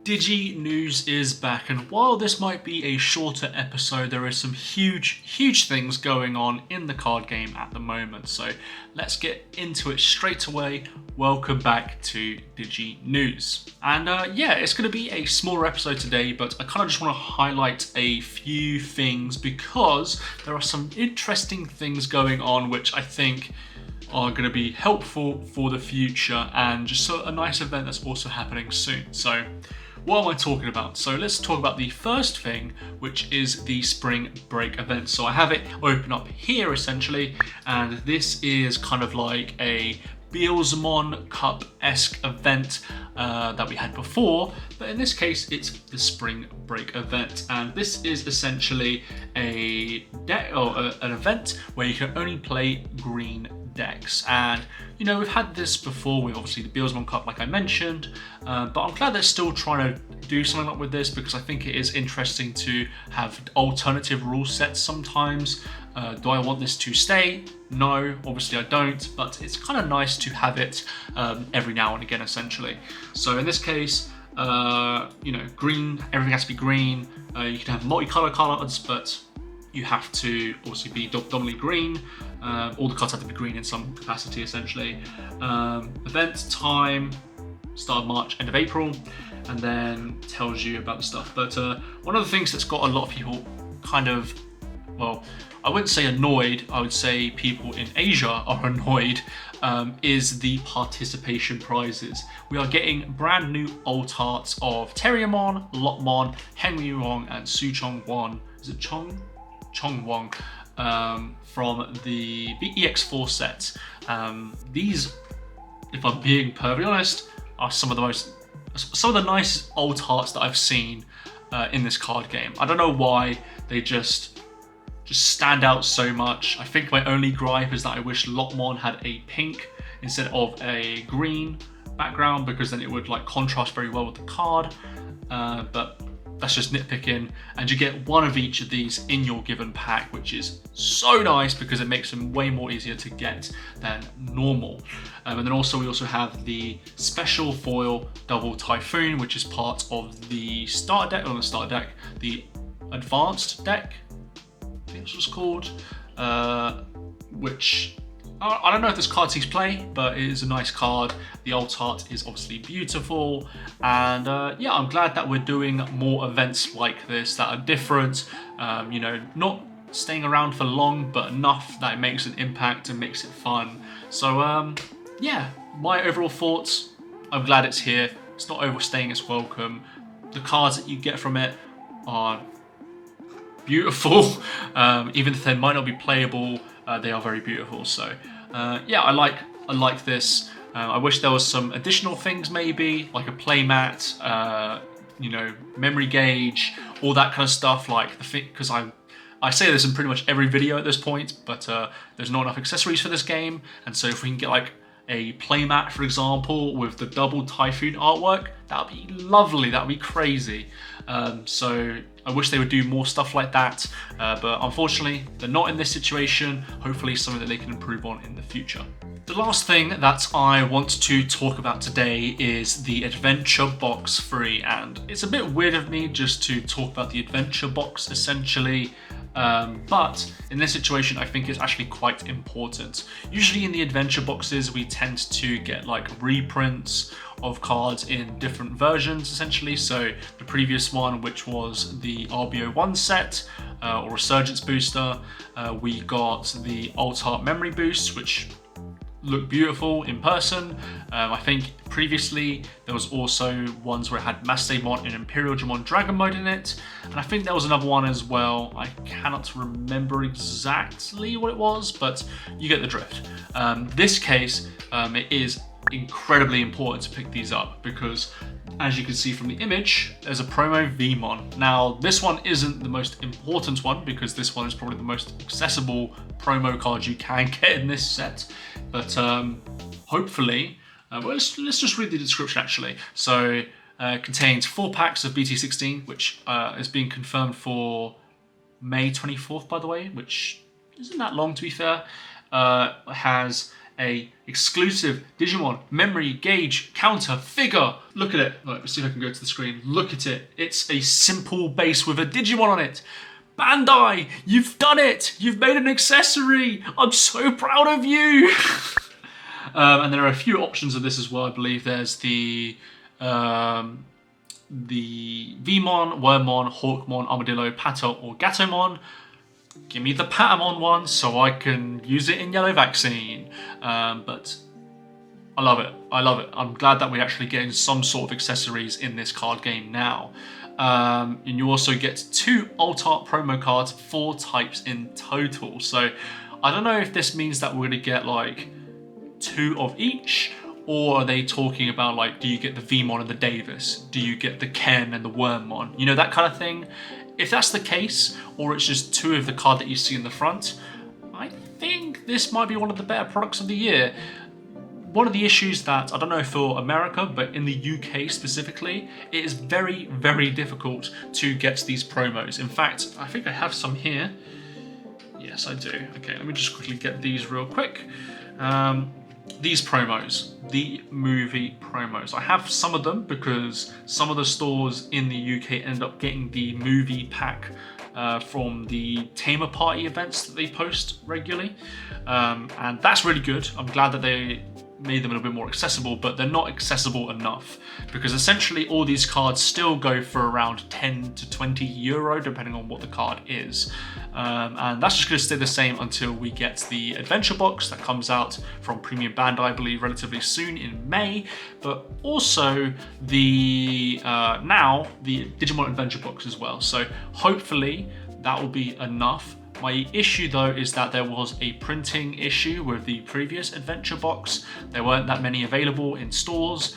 Diginews is back, and while this might be a shorter episode, there is some huge things going on in the card game at the moment. So let's get into it straight away. Welcome back to Diginews. And yeah, it's going to be a smaller episode today, but I kind of just want to highlight a few things because there are some interesting things going on which I think are going to be helpful for the future, and just a nice event that's also happening soon. So what am I talking about? So let's talk about the first thing, which is the spring break event. So I have it open up here essentially, and this is kind of like a Digimon Cup-esque event that we had before, but in this case it's the spring break event, and this is essentially a deck or an event where you can only play green decks. And you know, we've had this before with obviously the Digimon Cup, like I mentioned, but I'm glad they're still trying to do something like with this, because I think it is interesting to have alternative rule sets sometimes. Do I want this to stay? No, obviously I don't, but it's kind of nice to have it every now and again essentially. So in this case, you know, green, everything has to be green. You can have multicolour cards, but you have to also be dominantly green. All the cards have to be green in some capacity essentially. Event time, start of March, end of April, and then tells you about the stuff. But one of the things that's got a lot of people kind of, well, I wouldn't say annoyed, I would say people in Asia are annoyed, is the participation prizes. We are getting brand new alt arts of Terriermon, Lotmon, Henry Wong, and Su Chong Won. Is it Chong Wong? From the EX4 set. These, if I'm being perfectly honest, are some of the nicest alt arts that I've seen in this card game. I don't know why they just stand out so much. I think my only gripe is that I wish Lotmon had a pink instead of a green background, because then it would like contrast very well with the card. But that's just nitpicking, and you get one of each of these in your given pack, which is so nice because it makes them way more easier to get than normal. And then also we also have the special foil double typhoon, which is part of the starter deck, or the starter deck, the advanced deck, I think this was called, which I don't know if this card sees play, but it is a nice card. The alt art is obviously beautiful, and yeah, I'm glad that we're doing more events like this that are different, you know, not staying around for long, but enough that it makes an impact and makes it fun. So yeah, my overall thoughts, I'm glad it's here. It's not overstaying its welcome. The cards that you get from it are beautiful, even if they might not be playable. They are very beautiful. So yeah, I like this. I wish there was some additional things, maybe like a playmat, you know, memory gauge, all that kind of stuff. Like the thing, because I say this in pretty much every video at this point, but there's not enough accessories for this game, and so if we can get like a playmat, for example, with the double typhoon artwork, that would be lovely. That would be crazy. So I wish they would do more stuff like that, but unfortunately they're not in this situation. Hopefully something that they can improve on in the future. The last thing that I want to talk about today is the Adventure Box 3, and it's a bit weird of me just to talk about the Adventure Box essentially, but in this situation I think it's actually quite important. Usually in the Adventure Boxes we tend to get like reprints of cards in different versions essentially. So the previous one, which was the RBO1 set or Resurgence booster, we got the alt art memory boost, which looked beautiful in person. I think previously there was also ones where it had Mastemon and Imperial Digimon Dragon mode in it, and I think there was another one as well. I cannot remember exactly what it was, but you get the drift. This case, it is incredibly important to pick these up because, as you can see from the image, there's a promo Vmon. Now this one isn't the most important one because this one is probably the most accessible promo card you can get in this set, but hopefully, well, let's just read the description actually. So contains 4 packs of BT16, which is being confirmed for May 24th, by the way, which isn't that long to be fair. Has a exclusive Digimon memory gauge counter figure. Look at it. Right, let's see if I can go to the screen. Look at it. It's a simple base with a Digimon on it. Bandai, you've done it. You've made an accessory. I'm so proud of you. And there are a few options of this as well. I believe there's the Vmon, Wormmon, Hawkmon, Armadillo, Pato, or Gatomon. Give me the Patamon one so I can use it in Yellow Vaccine. But I love it. I love it. I'm glad that we're actually getting some sort of accessories in this card game now. And you also get 2 Alt Art promo cards, 4 types in total. So I don't know if this means that we're going to get like 2 of each, or are they talking about like, do you get the Vmon and the Davis? Do you get the Ken and the Wormmon? You know, that kind of thing. If that's the case, or it's just 2 of the card that you see in the front, I think this might be one of the better products of the year. One of the issues that, I don't know for America, but in the UK specifically, it is very, very difficult to get these promos. In fact, I think I have some here. Yes, I do. Okay, let me just quickly get these real quick. These promos, the movie promos. I have some of them because some of the stores in the UK end up getting the movie pack from the Tamer Party events that they post regularly. And that's really good. I'm glad that they made them a little bit more accessible, but they're not accessible enough because essentially all these cards still go for around 10 to 20 euro depending on what the card is. And that's just going to stay the same until we get the adventure box that comes out from Premium Bandai, I believe, relatively soon in May, but also the now the Digimon adventure box as well. So hopefully that will be enough. My issue though is that there was a printing issue with the previous adventure box. There weren't that many available in stores,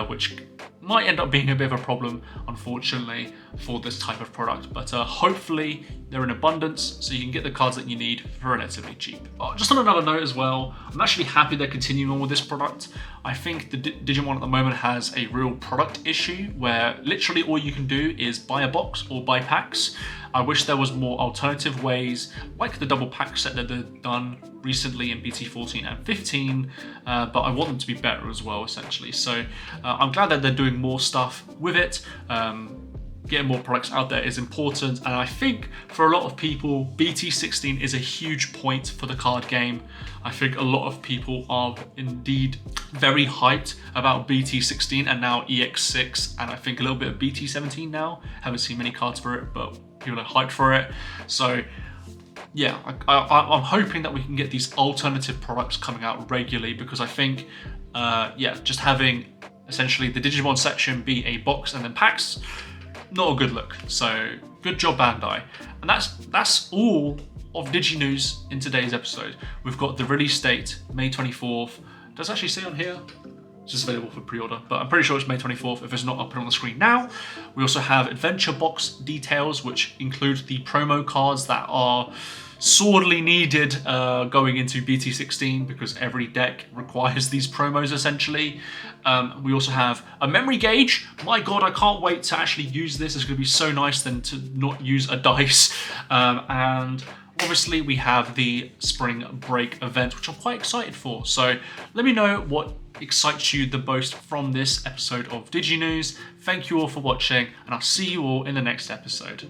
which might end up being a bit of a problem, unfortunately, for this type of product. But hopefully they're in abundance, so you can get the cards that you need for relatively cheap. Just on another note as well, I'm actually happy they're continuing on with this product. I think the Digimon at the moment has a real product issue where literally all you can do is buy a box or buy packs. I wish there was more alternative ways, like the double pack set that they've done recently in BT14 and 15, but I want them to be better as well, essentially. So I'm glad that they're doing more stuff with it. Getting more products out there is important, and I think for a lot of people, BT16 is a huge point for the card game. I think a lot of people are indeed very hyped about BT16 and now EX6, and I think a little bit of BT17 now. Haven't seen many cards for it, but people are hyped for it. So yeah, I'm hoping that we can get these alternative products coming out regularly, because I think, yeah, just having essentially the Digimon section be a box and then packs, not a good look. So good job, Bandai. And that's all of Diginews in today's episode. We've got the release date, May 24th. Does it actually say on here? It's just available for pre-order, but I'm pretty sure it's May 24th. If it's not, I'll put it on the screen now. We also have adventure box details, which include the promo cards that are sorely needed going into BT16, because every deck requires these promos essentially. We also have a memory gauge. My god, I can't wait to actually use this. It's going to be so nice then to not use a dice. And obviously we have the spring break event, which I'm quite excited for. So let me know what excites you the most from this episode of Diginews. Thank you all for watching, and I'll see you all in the next episode.